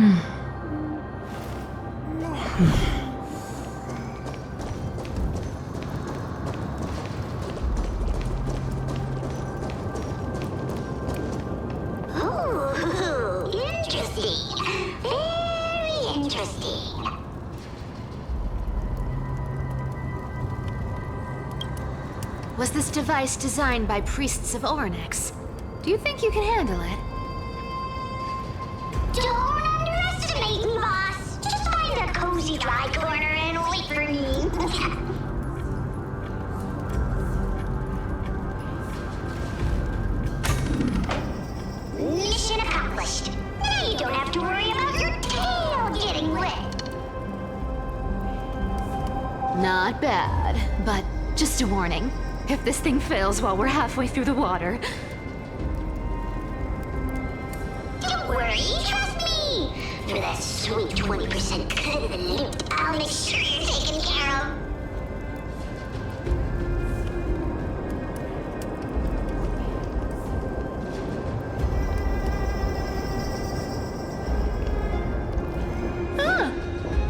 Oh, interesting. Very interesting. Was this device designed by priests of Ornyx? Do you think you can handle it? Don't underestimate me, boss. Just find a cozy dry corner and wait for me. Mission accomplished. Now you don't have to worry about your tail getting wet. Not bad, but just a warning. If this thing fails while we're halfway through the water... Don't worry, trust me. For that sweet 20% cut of the loot, I'll make sure you're taken care of.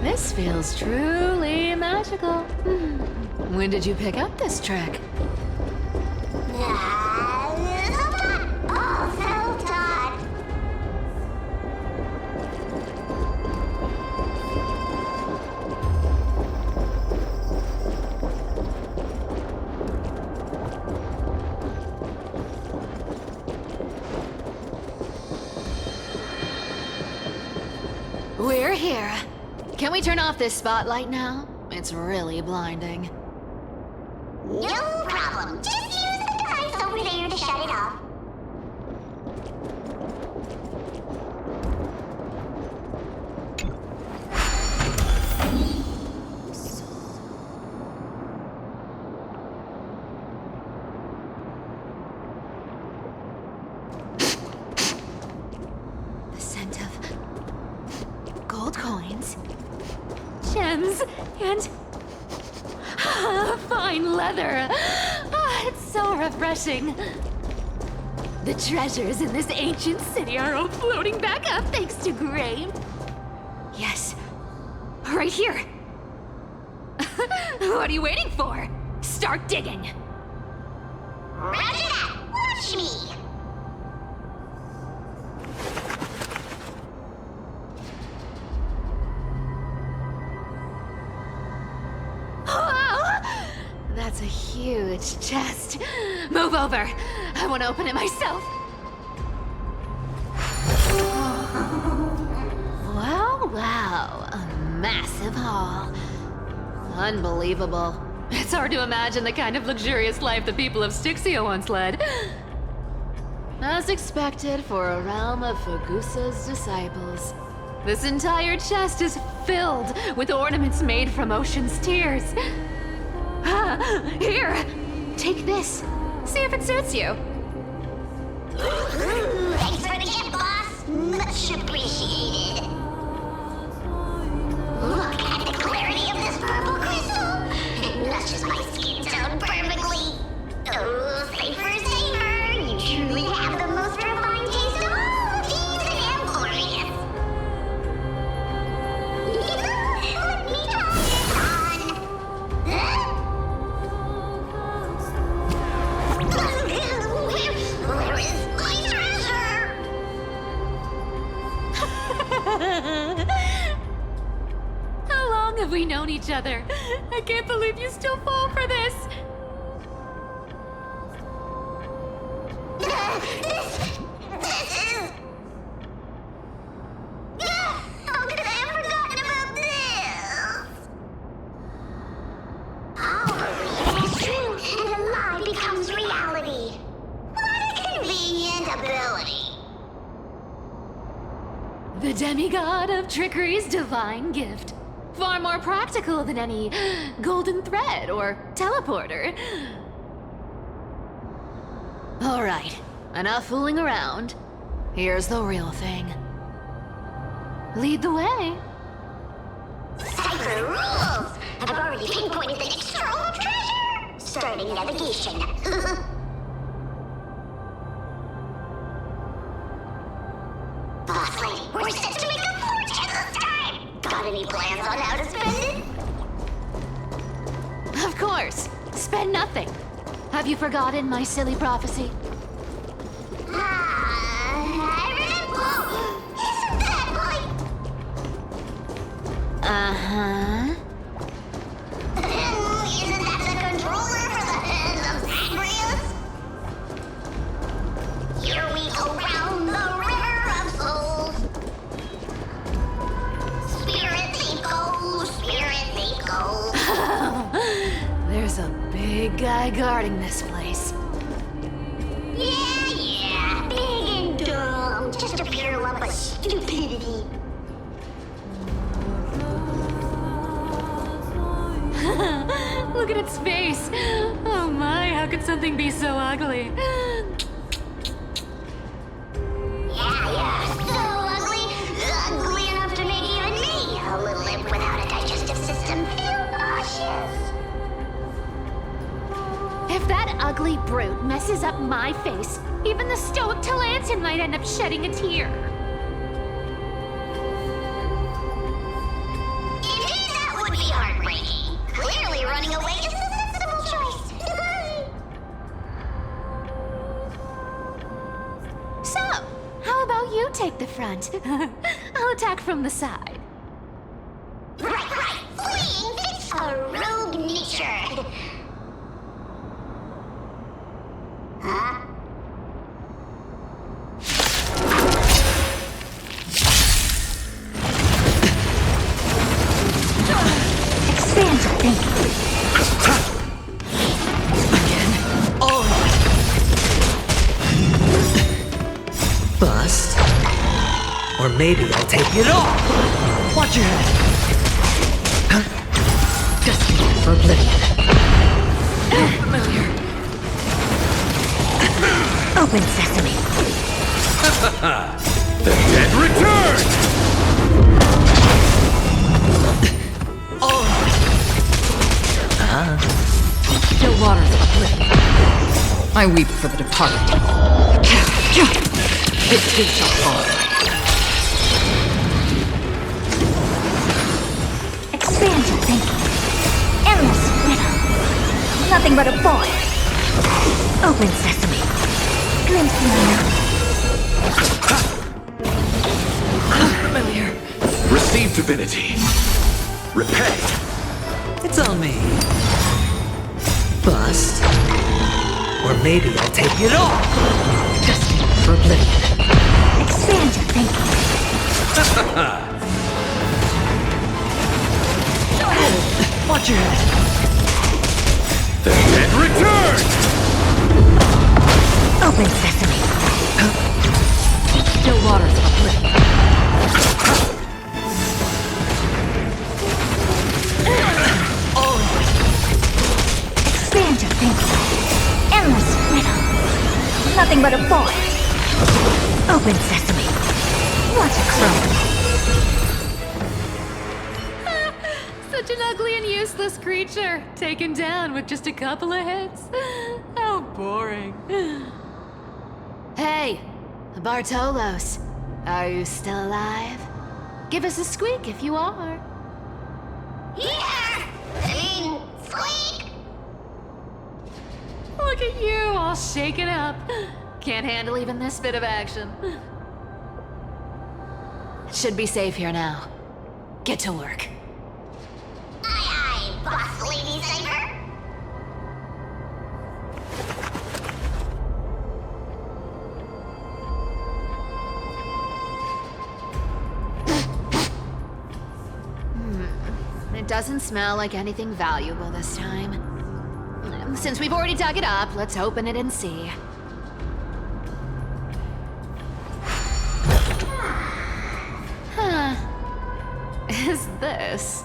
This feels truly magical. When did you pick up this trick? Self-taught. We're here. Can we turn off this spotlight now? It's really blinding. No problem. Just use the device over there to shut it off. The scent of gold coins, gems, and fine leather. It's so refreshing. The treasures in this ancient city are all floating back up thanks to grain. Yes, right here. What are you waiting for? Start digging. Roger that. Watch me. That's a huge chest. Move over. I want to open it myself. Wow. A massive haul. Unbelievable. It's hard to imagine the kind of luxurious life the people of Styxia once led. As expected for a realm of Fagusa's disciples. This entire chest is filled with ornaments made from ocean's tears. Here, take this. See if it suits you. Thanks for the gift, boss. Much appreciated. Look at the clarity of this purple crystal. It matches my skin tone perfectly. Oh, safer. You truly have the most refined taste of all thieves and employees. Let me try this on. Huh? Where is my treasure? How long have we known each other? I can't believe you still fall for this. This is... How could I have forgotten about this? Our belief is true, and a lie becomes reality. What a convenient ability. The demigod of trickery's divine gift. Far more practical than any golden thread or teleporter. All right, enough fooling around. Here's the real thing. Lead the way. Cipher rules! I've already pinpointed the next scroll of treasure! Starting navigation. Boss lady, we're set to make a fortune! any plans on how to spend it? Of course. Spend nothing. Have you forgotten my silly prophecy? I remember. Isn't that like... Uh-huh. Isn't that the controller for the hands of Zagreus? Here we go round the river of souls. Spirit thief go, spirit thief go. There's a big guy guarding this place. Yeah, big and dumb. Just a pure lump of stupidity. Look at its face. Oh my, how could something be so ugly? Yeah, so ugly. Ugly enough to make even me, a little imp without a digestive system, feel nauseous. If that ugly brute messes up my face, even the stoic Talantin might end up shedding a tear. Indeed, that would be heartbreaking. Clearly, running away is the sensible choice. So, how about you take the front? I'll attack from the side. Right. Fleeing fits a rogue nature. Huh? Expand your thinking. Again. Oh. Bust. Or maybe I'll take it all. Watch your head. Destiny for oblivion. Familiar. Open sesame. The dead return! Oh. Still waters of oblivion. I weep for the departed. It too shall fall. Expand your thinking. Endless riddle. Nothing but a void. Open sesame. Glimpse my mouth. Familiar. Receive divinity. Repay. It's on me. Bust. Or maybe I'll take it all. Destiny for oblivion. Expand your thinking. Watch your head. The dead return! Open sesame. Still waters of oblivion. Expand your thinking. Endless riddle. Nothing but a void. Open sesame. Watch it crumble. Such an ugly and useless creature, taken down with just a couple of hits. How boring. Hey, Bartolos, are you still alive? Give us a squeak if you are. Yeah! Squeak! Look at you, all shaken up. Can't handle even this bit of action. Should be safe here now. Get to work. Aye, boss lady Cypher. It doesn't smell like anything valuable this time. Since we've already dug it up, let's open it and see. Huh. Is this?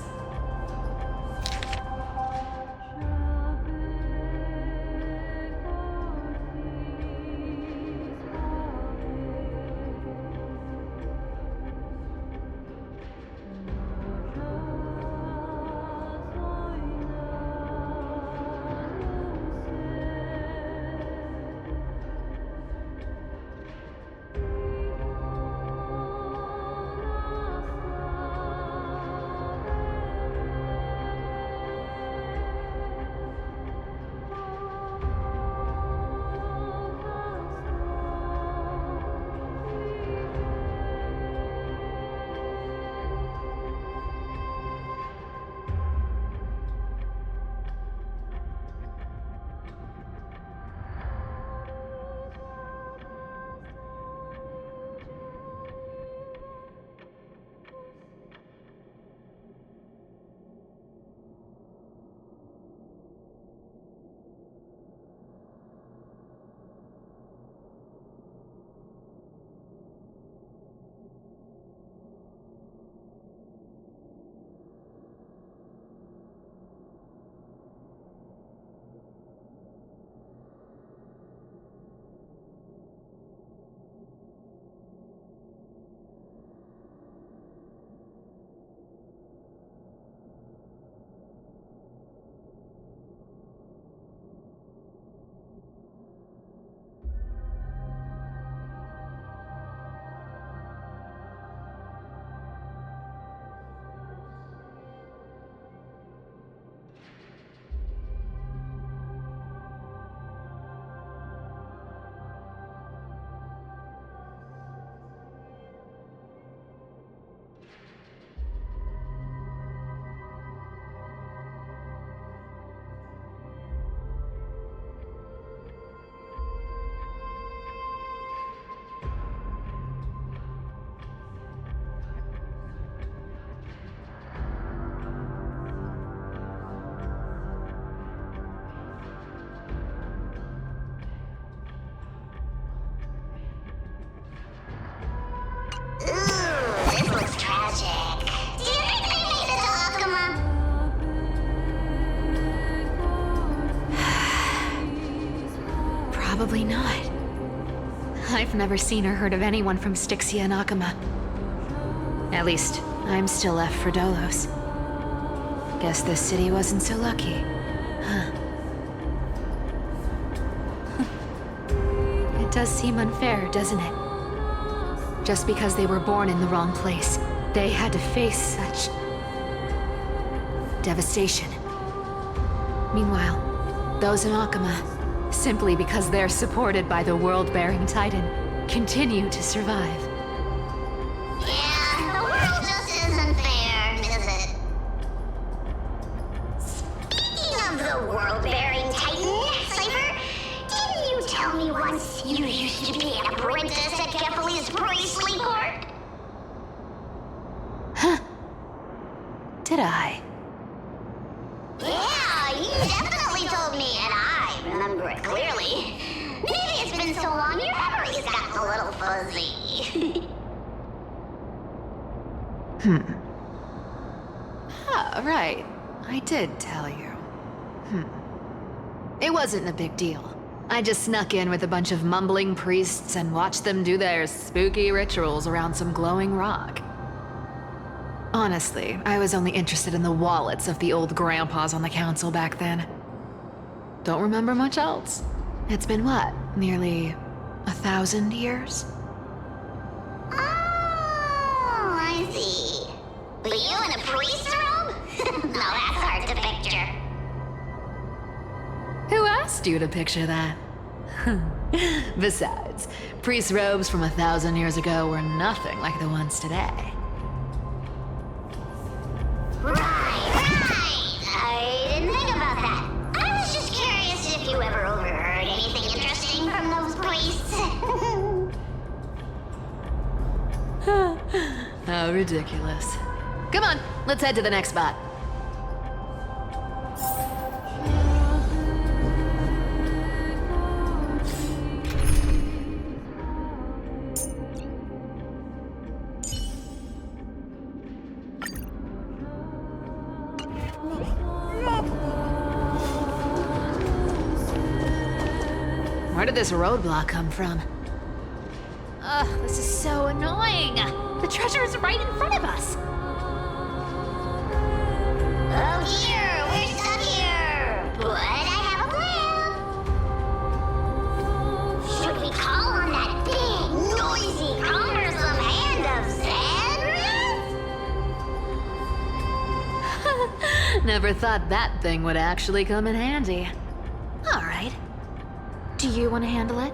Probably not. I've never seen or heard of anyone from Styxia and Akama. At least, I'm still left for Dolos. Guess this city wasn't so lucky. Huh. It does seem unfair, doesn't it? Just because they were born in the wrong place, they had to face such devastation. Meanwhile, those in Akama, simply because they're supported by the world-bearing Titan, continue to survive. Yeah, the world just isn't fair, is it? Speaking of the world-bearing Titan, Cypher, didn't you tell me once you used to be an apprentice at Kephal's priestly court? Did I? Yeah, you definitely told me, and I remember it clearly. Maybe it's been so long your memory's gotten a little fuzzy. Ah, right. I did tell you. It wasn't a big deal. I just snuck in with a bunch of mumbling priests and watched them do their spooky rituals around some glowing rock. Honestly, I was only interested in the wallets of the old grandpas on the council back then. Don't remember much else. It's been what, nearly 1,000 years? Oh, I see. But you in a priest robe? No, that's hard to picture. Who asked you to picture that? Besides, priest robes from 1,000 years ago were nothing like the ones today. Right. I didn't think about that. I was just curious if you ever overheard anything interesting from those priests. How ridiculous. Come on, let's head to the next spot. Where did this roadblock come from? Ugh, this is so annoying. The treasure is right in front of us. Oh dear, we're stuck here. But I have a plan. Should we call on that big, noisy, cumbersome hand of Xandrath? Never thought that thing would actually come in handy. All right. Do you want to handle it?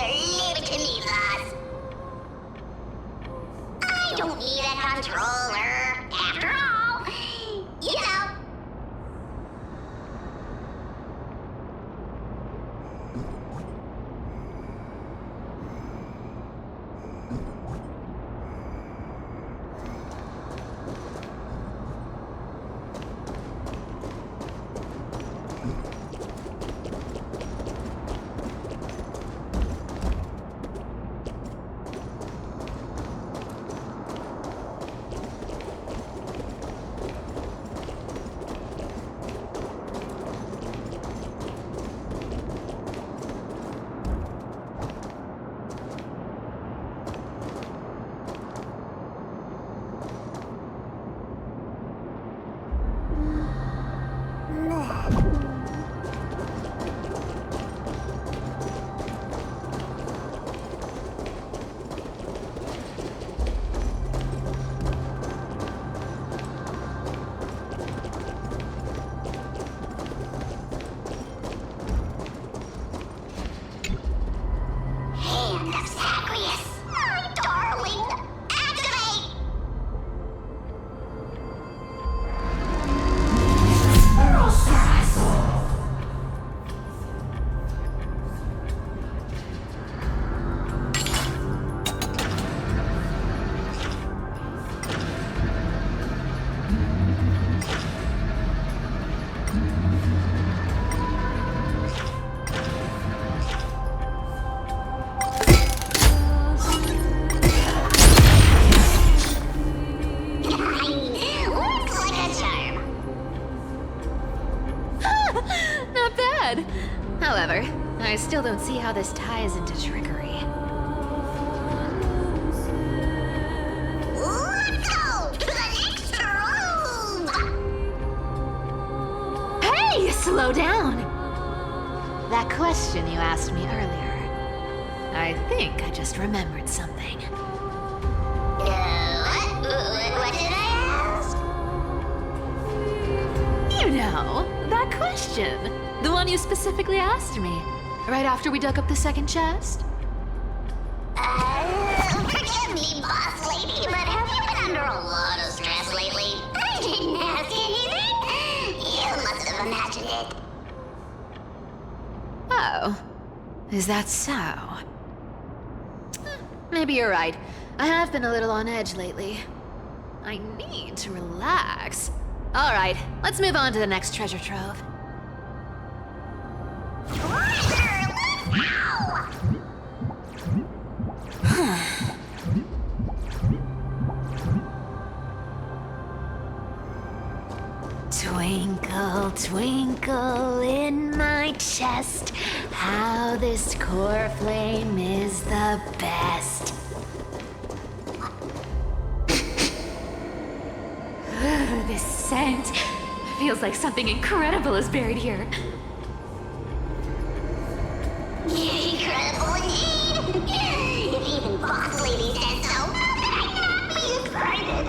Leave it to me, boss. I don't need a controller. After all, you know. said. However, I still don't see how this ties into trickery. Let's go to the next room! Hey, slow down! That question you asked me earlier. I think I just remembered something. What did I ask? You know, that question. The one you specifically asked me. Right after we dug up the second chest. Forgive me, boss lady, but have you been under a lot of stress lately? I didn't ask anything. You must have imagined it. Oh, is that so? Maybe you're right. I have been a little on edge lately. I need to relax. All right, let's move on to the next treasure trove. Treasure, let's go! Twinkle, twinkle in my chest, how this core flame is the best. This scent feels like something incredible is buried here. Incredible indeed! If even boss lady said so, how could I not be excited?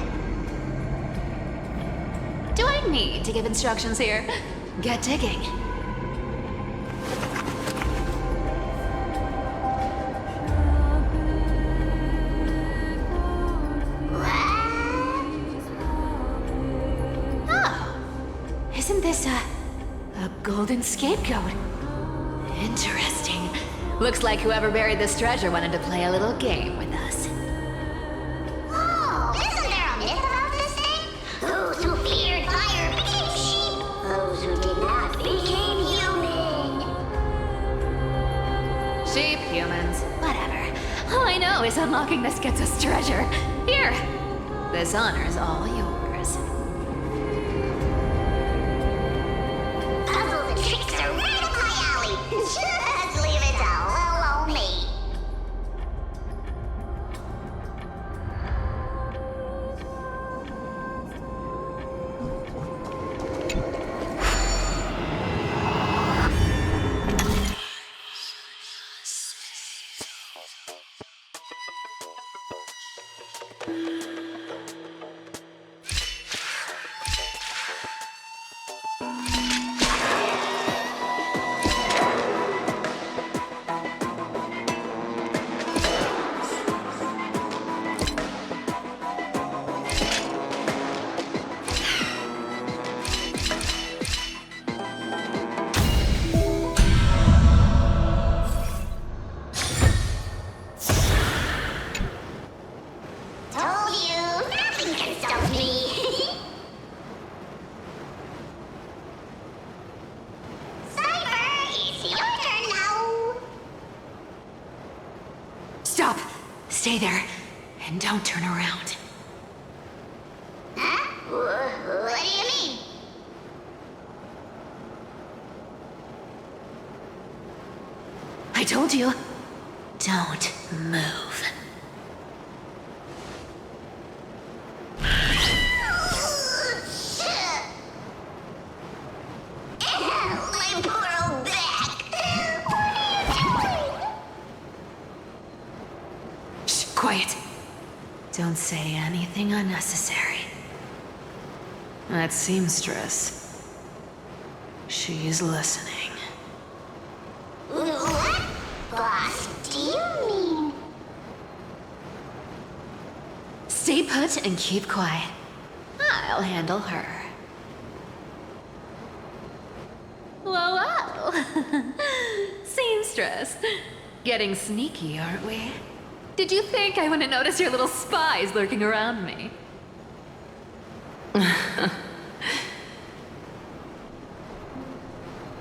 Do I need to give instructions here? Get digging. Oh, isn't this a golden scapegoat? Interesting. Looks like whoever buried this treasure wanted to play a little game with us. Oh, isn't there a myth about this thing? Those who feared fire became sheep. Those who did not became human. Sheep, humans, whatever. All I know is unlocking this gets us treasure. Here, this honor's all yours. Puzzles and tricks are right up my alley. Just leave it to little old me. Told you, nothing can stop me. Cypher, it's your turn now. Stop! Stay there, and don't turn around. Huh? What do you mean? I told you, don't move. My poor old back. What are you doing? Shh, quiet. Don't say anything unnecessary. That seamstress. She's listening. What? Boss, do you mean? Stay put and keep quiet. I'll handle her. Whoa, whoa! Seamstress. Getting sneaky, aren't we? Did you think I wouldn't notice your little spies lurking around me?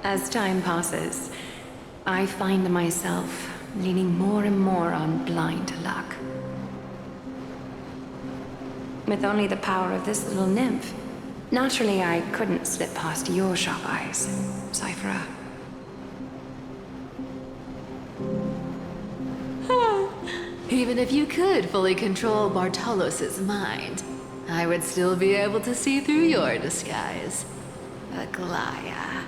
As time passes, I find myself leaning more and more on blind luck. With only the power of this little nymph, naturally I couldn't slip past your sharp eyes, Cypher. even if you could fully control Bartolos's mind, I would still be able to see through your disguise. Aglaya.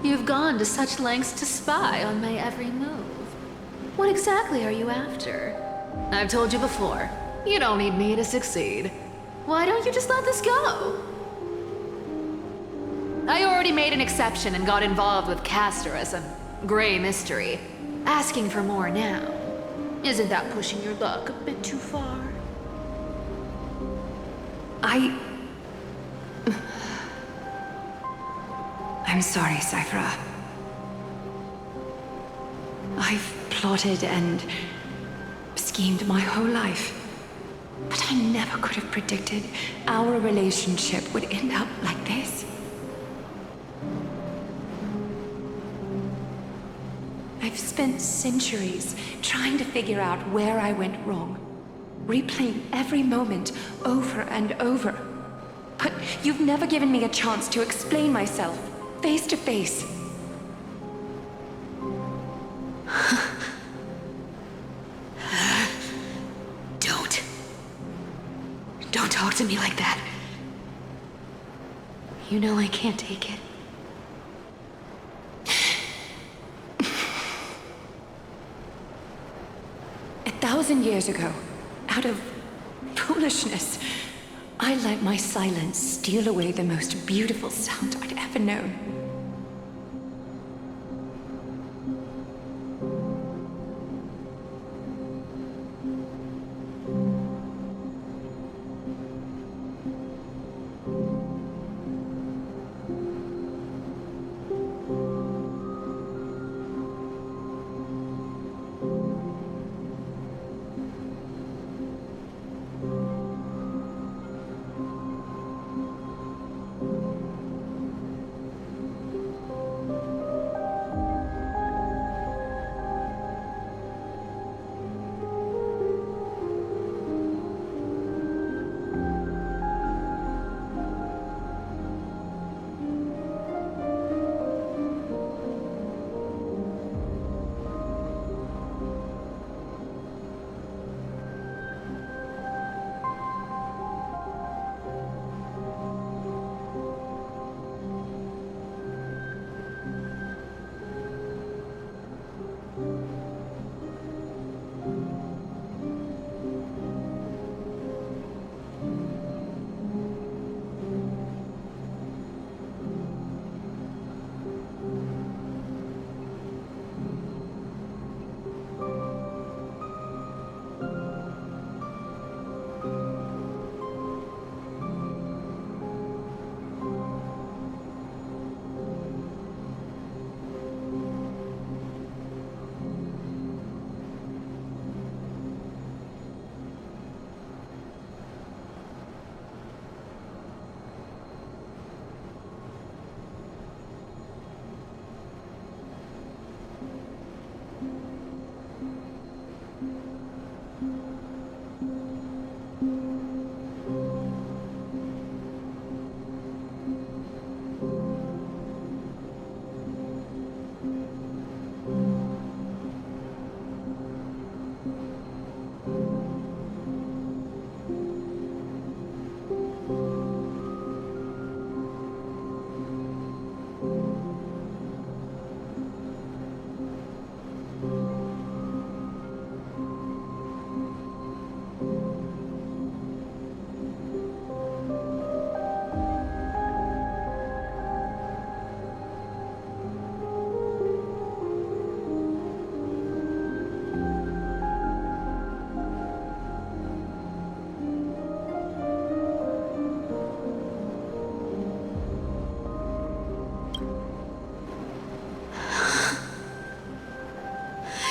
You've gone to such lengths to spy on my every move. What exactly are you after? I've told you before, you don't need me to succeed. Why don't you just let this go? I already made an exception and got involved with Castor as a gray mystery. Asking for more now. Isn't that pushing your luck a bit too far? I'm sorry, Cyphera. I've plotted and schemed my whole life. But I never could have predicted our relationship would end up like this. I've spent centuries trying to figure out where I went wrong, replaying every moment over and over. But you've never given me a chance to explain myself, face to face. Don't talk to me like that. You know I can't take it. 1,000 years ago, out of foolishness, I let my silence steal away the most beautiful sound I'd ever known.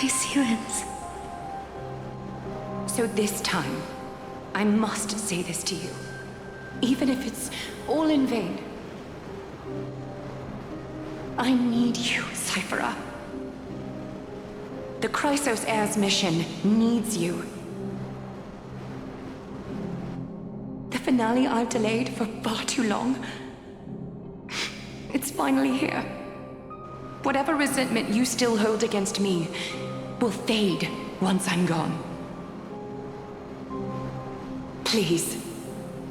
Sirens. So this time, I must say this to you, even if it's all in vain. I need you, Cyphera. The Chrysos Heir's mission needs you. The finale I've delayed for far too long. It's finally here. Whatever resentment you still hold against me, will fade once I'm gone. Please,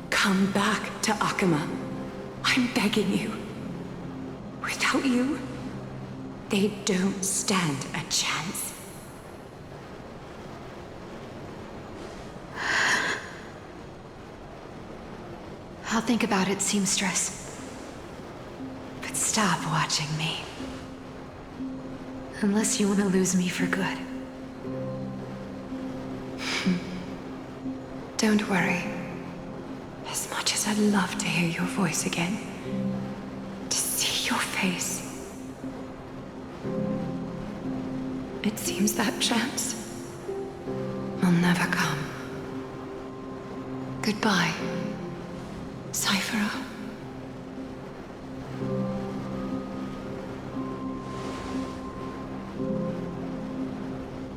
come back to Akama. I'm begging you. Without you, they don't stand a chance. I'll think about it, seamstress. But stop watching me. Unless you want to lose me for good. Don't worry. As much as I'd love to hear your voice again, to see your face, it seems that chance will never come. Goodbye, Cyphera.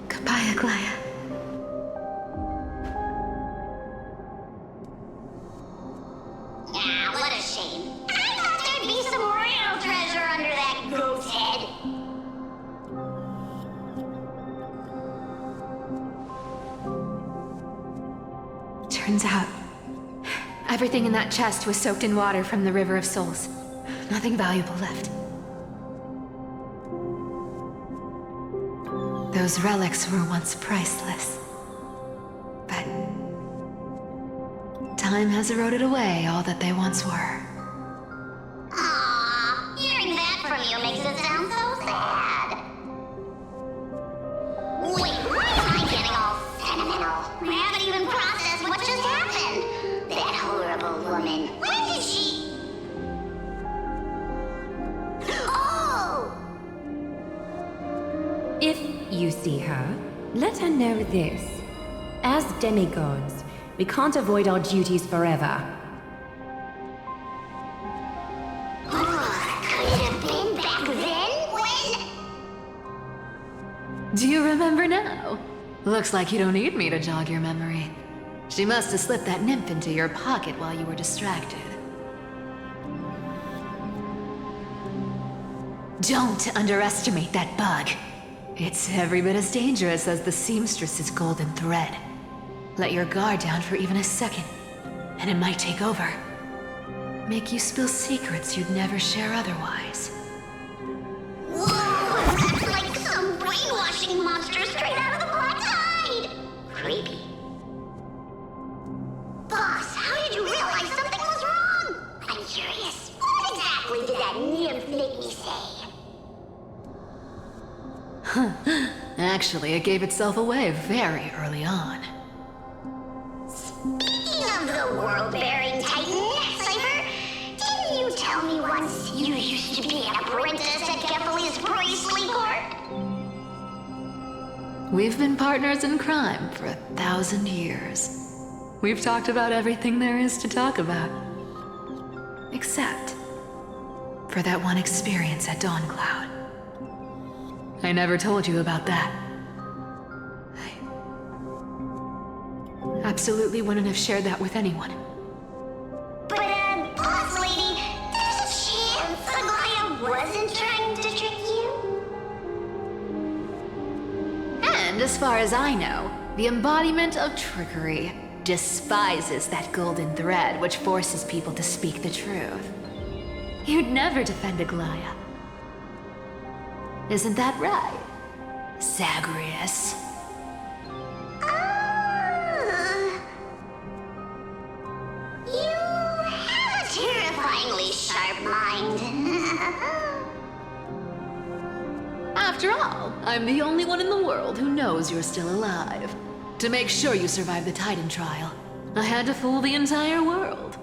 Goodbye, Aglaya. Ah, what a shame. I thought there'd be some real treasure under that goat's head. Turns out, everything in that chest was soaked in water from the River of Souls. Nothing valuable left. Those relics were once priceless. But time has eroded away all that they once were. Aww, hearing that from you makes it sound so sad. Wait, why am I getting all sentimental? I haven't even processed what just happened. That horrible woman. When did she... Oh! If you see her, let her know this. As demigods, we can't avoid our duties forever. Could it have been back then? When? Do you remember now? Looks like you don't need me to jog your memory. She must have slipped that nymph into your pocket while you were distracted. Don't underestimate that bug. It's every bit as dangerous as the seamstress's golden thread. Let your guard down for even a second, and it might take over. Make you spill secrets you'd never share otherwise. Whoa, that's like some brainwashing monster straight out of the Black Tide. Creepy. Boss, how did you realize something was wrong? I'm curious. What exactly did that nymph make me say? Actually, it gave itself away very early on. Speaking of the world-bearing titan, Cypher, didn't you tell me once you used to be an apprentice at Kefali's priestly court? We've been partners in crime for 1,000 years. We've talked about everything there is to talk about. Except for that one experience at Dawncloud. I never told you about that. I absolutely wouldn't have shared that with anyone. But, boss lady, there's a chance Aglaya wasn't trying to trick you? And as far as I know, the embodiment of trickery despises that golden thread which forces people to speak the truth. You'd never defend Aglaya. Isn't that right, Zagreus? You have a terrifyingly sharp mind. After all, I'm the only one in the world who knows you're still alive. To make sure you survive the Titan trial, I had to fool the entire world.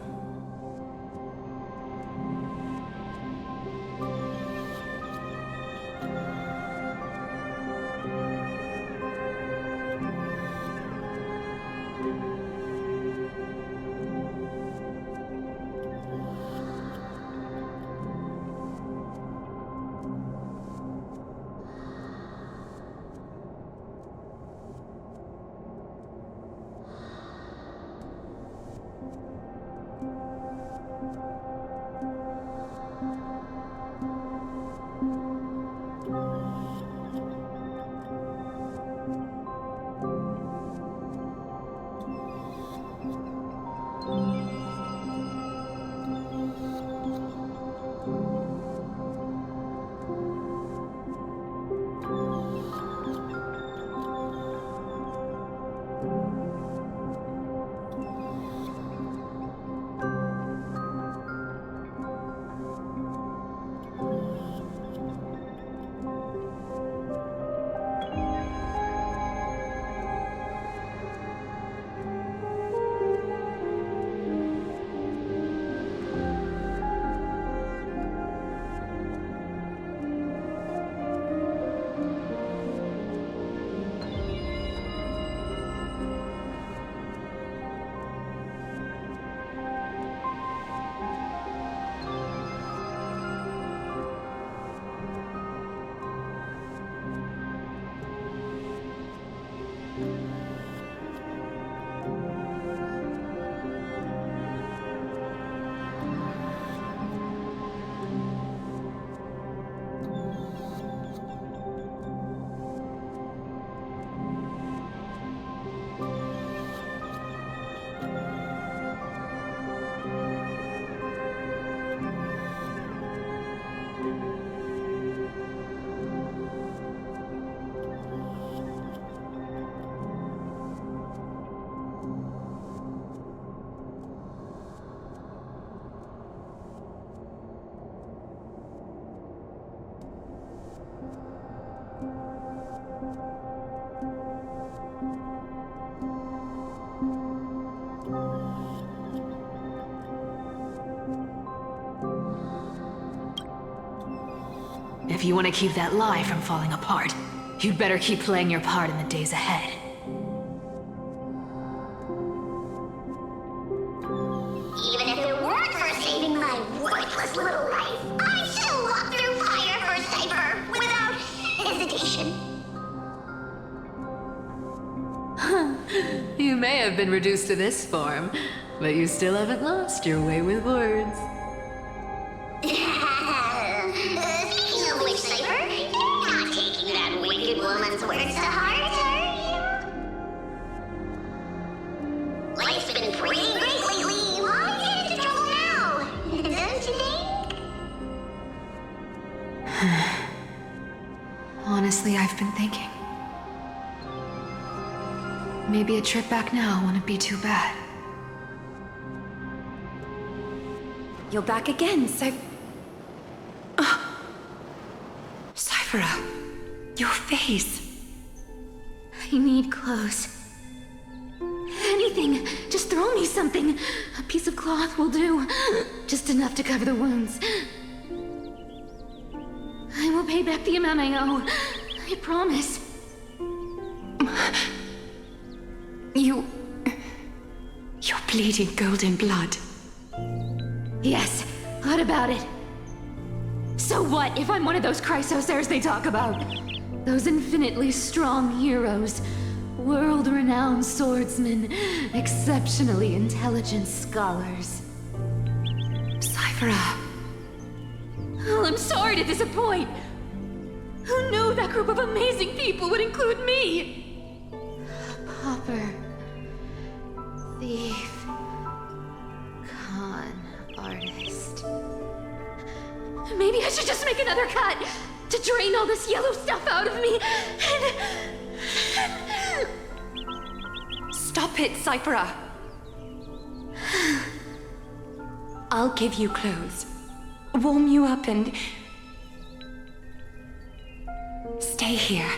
If you want to keep that lie from falling apart, you'd better keep playing your part in the days ahead. Even if it weren't for saving my worthless little life, I'd still walk through fire for Cypher without hesitation. You may have been reduced to this form, but you still haven't lost your way with words. Speaking of which, Cypher, you're not taking that wicked woman's words to heart, are you? Life's been pretty great lately. Why get into trouble now? Don't you think? Honestly, I've been thinking. Maybe a trip back now wouldn't be too bad. You're back again, Cyphera, your face. I need clothes. Anything. Just throw me something. A piece of cloth will do. Just enough to cover the wounds. I will pay back the amount I owe. I promise. You're bleeding golden blood. Yes, what about it? So what if I'm one of those Chrysosairs they talk about? Those infinitely strong heroes, world-renowned swordsmen, exceptionally intelligent scholars. Cyphera. Oh, I'm sorry to disappoint. Who knew that group of amazing people would include me? Pauper, thief, con artist. Maybe I should just make another cut to drain all this yellow stuff out of me and... Stop it, Cyphera. I'll give you clothes, warm you up, and stay here.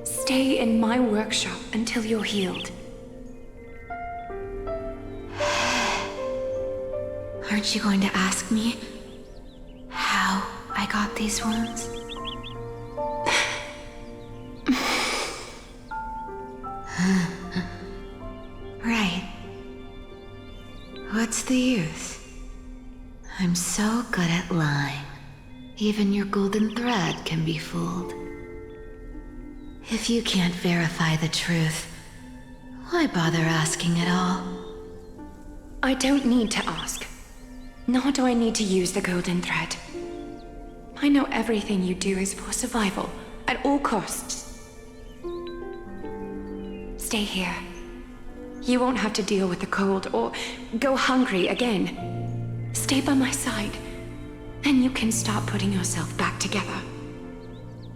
Stay in my workshop until you're healed. Aren't you going to ask me how I got these wounds? Right. What's the use? I'm so good at lying. Even your golden thread can be fooled. If you can't verify the truth, why bother asking at all? I don't need to ask. Nor do I need to use the golden thread. I know everything you do is for survival, at all costs. Stay here. You won't have to deal with the cold or go hungry again. Stay by my side, and you can start putting yourself back together.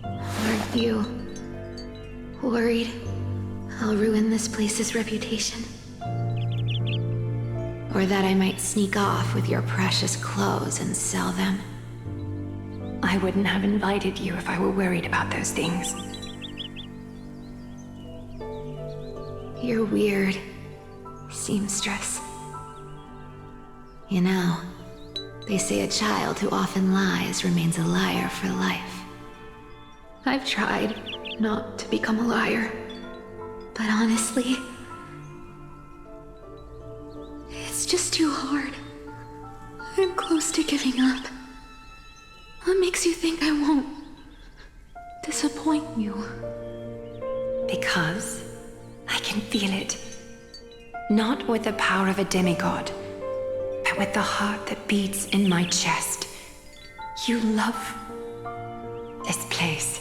Aren't you worried I'll ruin this place's reputation? Or that I might sneak off with your precious clothes and sell them? I wouldn't have invited you if I were worried about those things. You're weird, seamstress. You know, they say a child who often lies remains a liar for life. I've tried not to become a liar, but honestly, it's just too hard. I'm close to giving up. What makes you think I won't disappoint you? Because I can feel it. Not with the power of a demigod, but with the heart that beats in my chest. You love this place.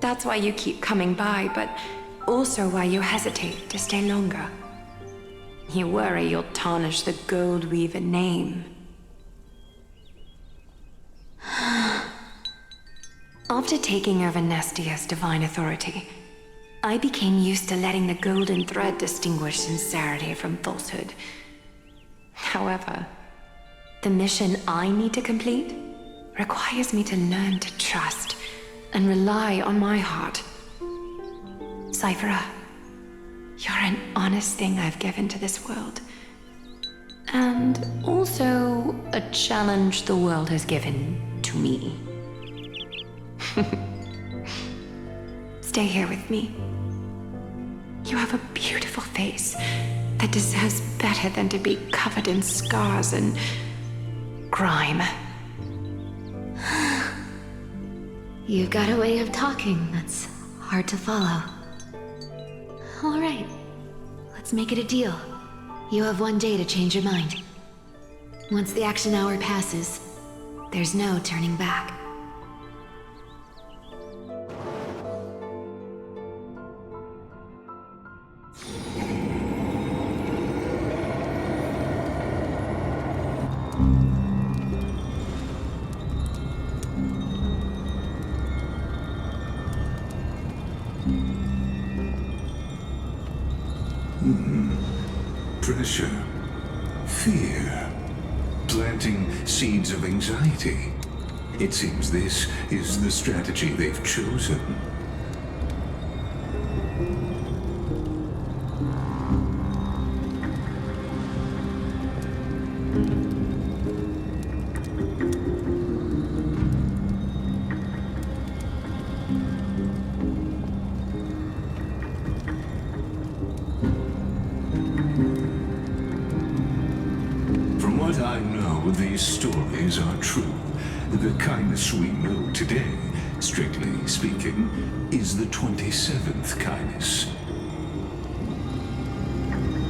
That's why you keep coming by, but also why you hesitate to stay longer. You worry you'll tarnish the Gold Weaver name. After taking over Nestia's divine authority, I became used to letting the golden thread distinguish sincerity from falsehood. However, the mission I need to complete requires me to learn to trust and rely on my heart. Cyphera, you're an honest thing I've given to this world. And also a challenge the world has given to me. Stay here with me. You have a beautiful face that deserves better than to be covered in scars and grime. You've got a way of talking that's hard to follow. All right, let's make it a deal. You have 1 day to change your mind. Once the action hour passes, there's no turning back. Pressure, fear, planting seeds of anxiety. It seems this is the strategy they've chosen. I know these stories are true. The kindness we know today, strictly speaking, is the 27th kindness.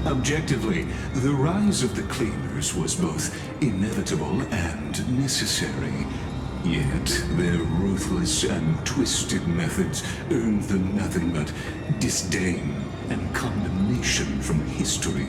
Objectively, the rise of the cleaners was both inevitable and necessary. Yet their ruthless and twisted methods earned them nothing but disdain and condemnation from history.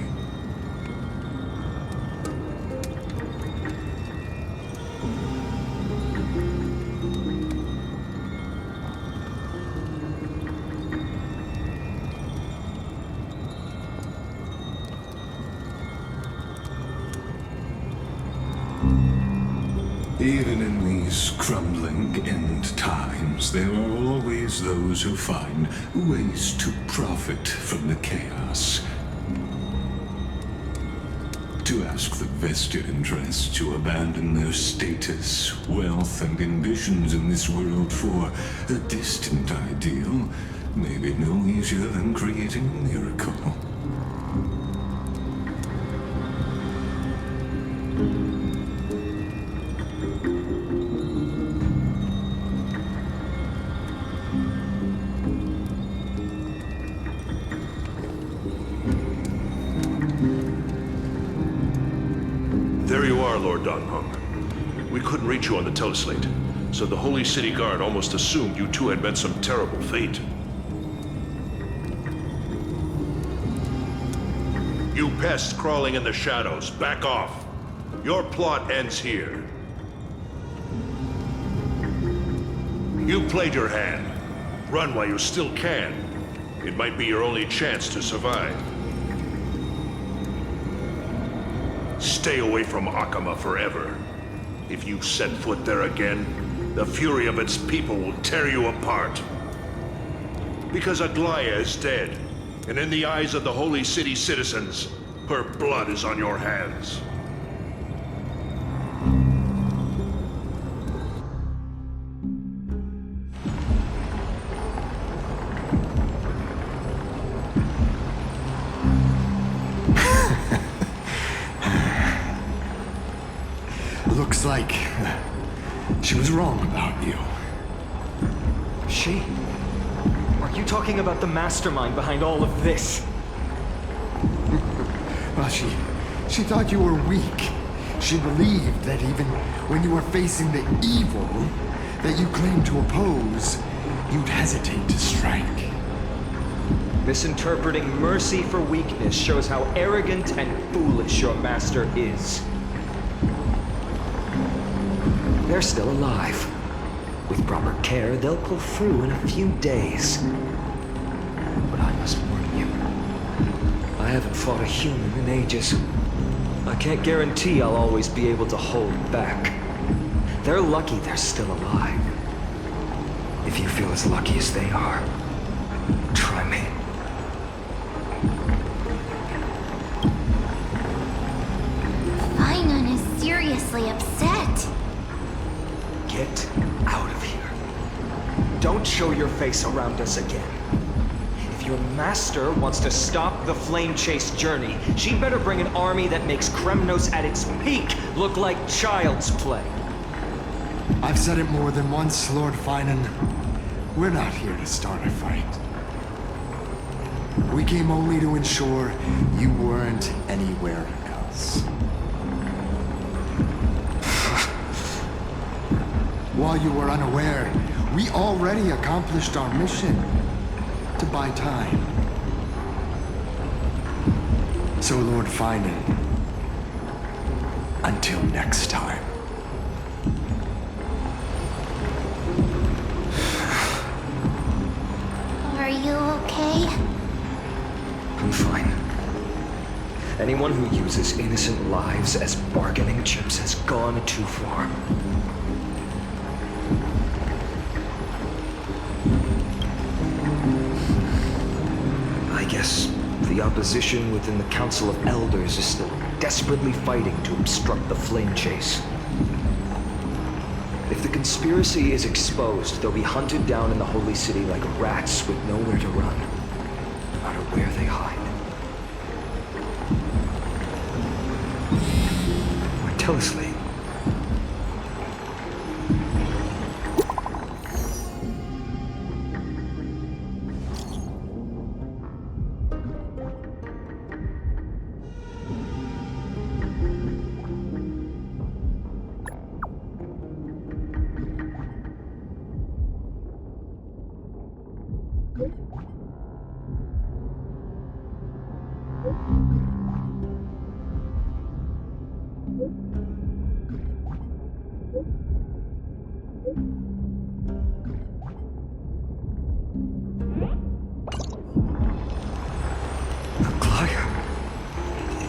Even in these crumbling end times, there are always those who find ways to profit from the chaos. To ask the vested interests to abandon their status, wealth, and ambitions in this world for a distant ideal may be no easier than creating a miracle. There you are, Lord Donghong. We couldn't reach you on the teleslate, so the Holy City Guard almost assumed you two had met some terrible fate. You pests crawling in the shadows, back off. Your plot ends here. You played your hand. Run while you still can. It might be your only chance to survive. Stay away from Akama forever. If you set foot there again, the fury of its people will tear you apart. Because Aglaya is dead, and in the eyes of the Holy City citizens, her blood is on your hands. Looks like she was wrong about you. She? Are you talking about the mastermind behind all of this? Well, she thought you were weak. She believed that even when you were facing the evil that you claimed to oppose, you'd hesitate to strike. Misinterpreting mercy for weakness shows how arrogant and foolish your master is. They're still alive. With proper care, they'll pull through in a few days. But I must warn you, I haven't fought a human in ages. I can't guarantee I'll always be able to hold back. They're lucky they're still alive. If you feel as lucky as they are, try me. Fainan is seriously upset. Get out of here. don't show your face around us again. If your master wants to stop the flame chase journey, she'd better bring an army that makes Kremnos at its peak look like child's play. I've said it more than once, Lord Finan. We're not here to start a fight. We came only to ensure you weren't anywhere else. While you were unaware, we already accomplished our mission to buy time. So, Lord Finan, until next time. Are you okay? I'm fine. Anyone who uses innocent lives as bargaining chips has gone too far. I guess the opposition within the Council of Elders is still desperately fighting to obstruct the flame chase. If the conspiracy is exposed, they'll be hunted down in the Holy City like rats with nowhere to run, no matter where they hide. Tell us, Lee.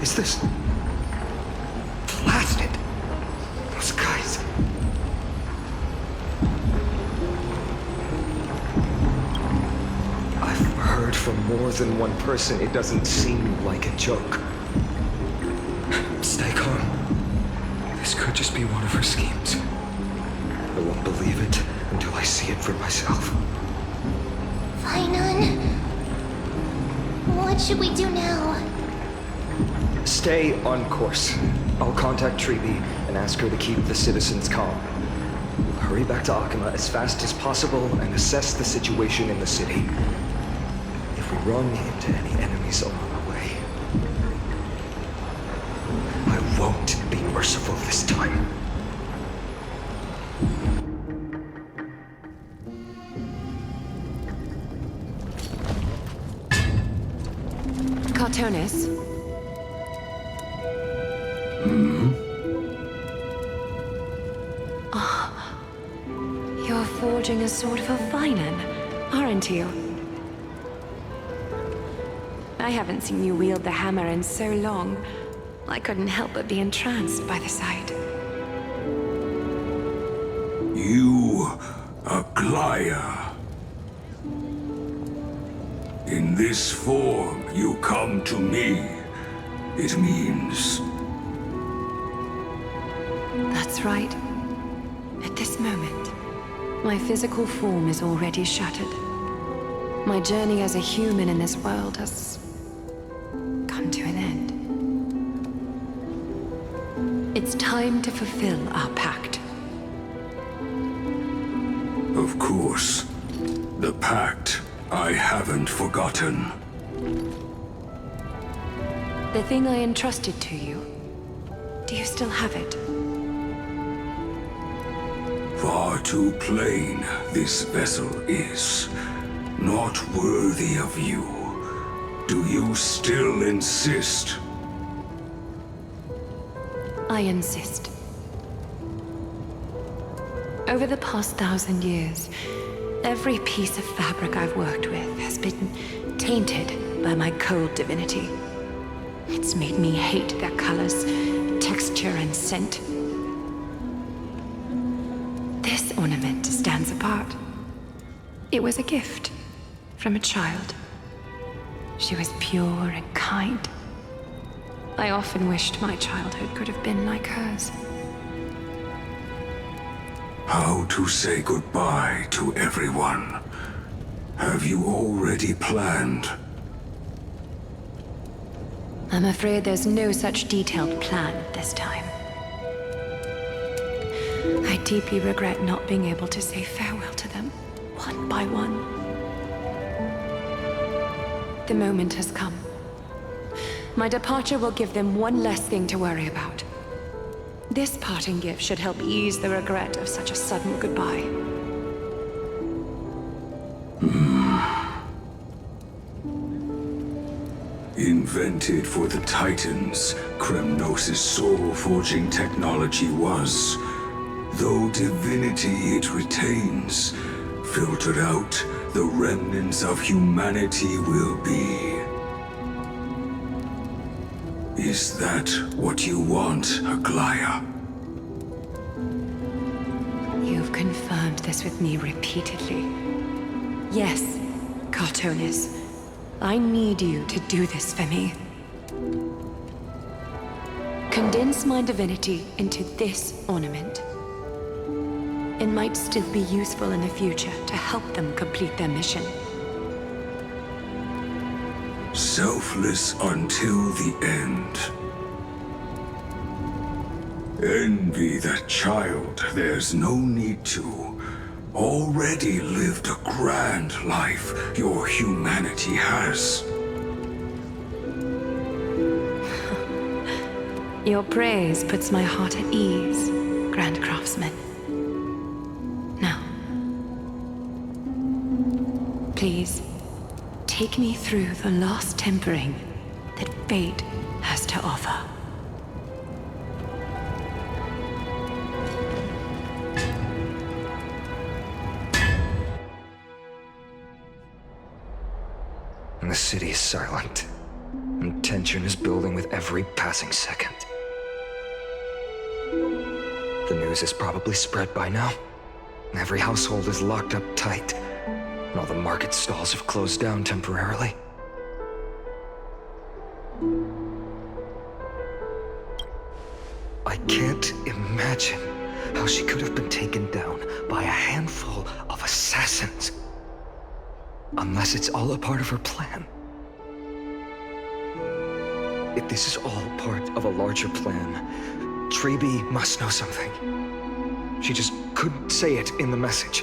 Is this blasted? Those guys. I've heard from more than one person it doesn't seem like a joke. Stay calm. This could just be one of her schemes. I won't believe it until I see it for myself. Finan, what should we do now? Stay on course. I'll contact Treeby and ask her to keep the citizens calm. We'll hurry back to Akama as fast as possible and assess the situation in the city. If we run into any enemies along the way, I won't be merciful this time. Cartonis? You're forging a sword for Finan, aren't you? I haven't seen you wield the hammer in so long. I couldn't help but be entranced by the sight. You, Aglaya. In this form, you come to me. It means... That's right. At this moment, my physical form is already shattered. My journey as a human in this world has come to an end. It's time to fulfill our pact. Of course. The pact I haven't forgotten. The thing I entrusted to you, do you still have it? Far too plain this vessel is. Not worthy of you. Do you still insist? I insist. Over the past 1,000 years, every piece of fabric I've worked with has been tainted by my cold divinity. It's made me hate their colors, texture, and scent. This ornament stands apart. It was a gift from a child. She was pure and kind. I often wished my childhood could have been like hers. How to say goodbye to everyone. Have you already planned? I'm afraid there's no such detailed plan this time. I deeply regret not being able to say farewell to them, one by one. The moment has come. My departure will give them one less thing to worry about. This parting gift should help ease the regret of such a sudden goodbye. Invented for the Titans, Kremnos' soul-forging technology was. Though divinity it retains, filtered out, the remnants of humanity will be. Is that what you want, Aglaya? You've confirmed this with me repeatedly. Yes, Cartonis. I need you to do this for me. Condense my divinity into this ornament. It might still be useful in the future to help them complete their mission. Selfless until the end. Envy that child, there's no need to. Already lived a grand life your humanity has. Your praise puts my heart at ease, Grand Craftsman. Now, please, take me through the last tempering that fate has to offer. The city is silent, and tension is building with every passing second. The news is probably spread by now. Every household is locked up tight, and all the market stalls have closed down temporarily. I can't imagine how she could have been taken down by a handful of assassins. Unless it's all a part of her plan. If this is all part of a larger plan, Treby must know something. She just couldn't say it in the message.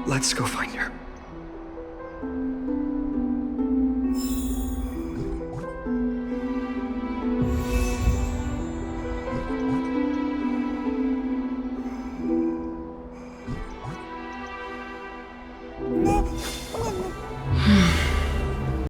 Let's go find her.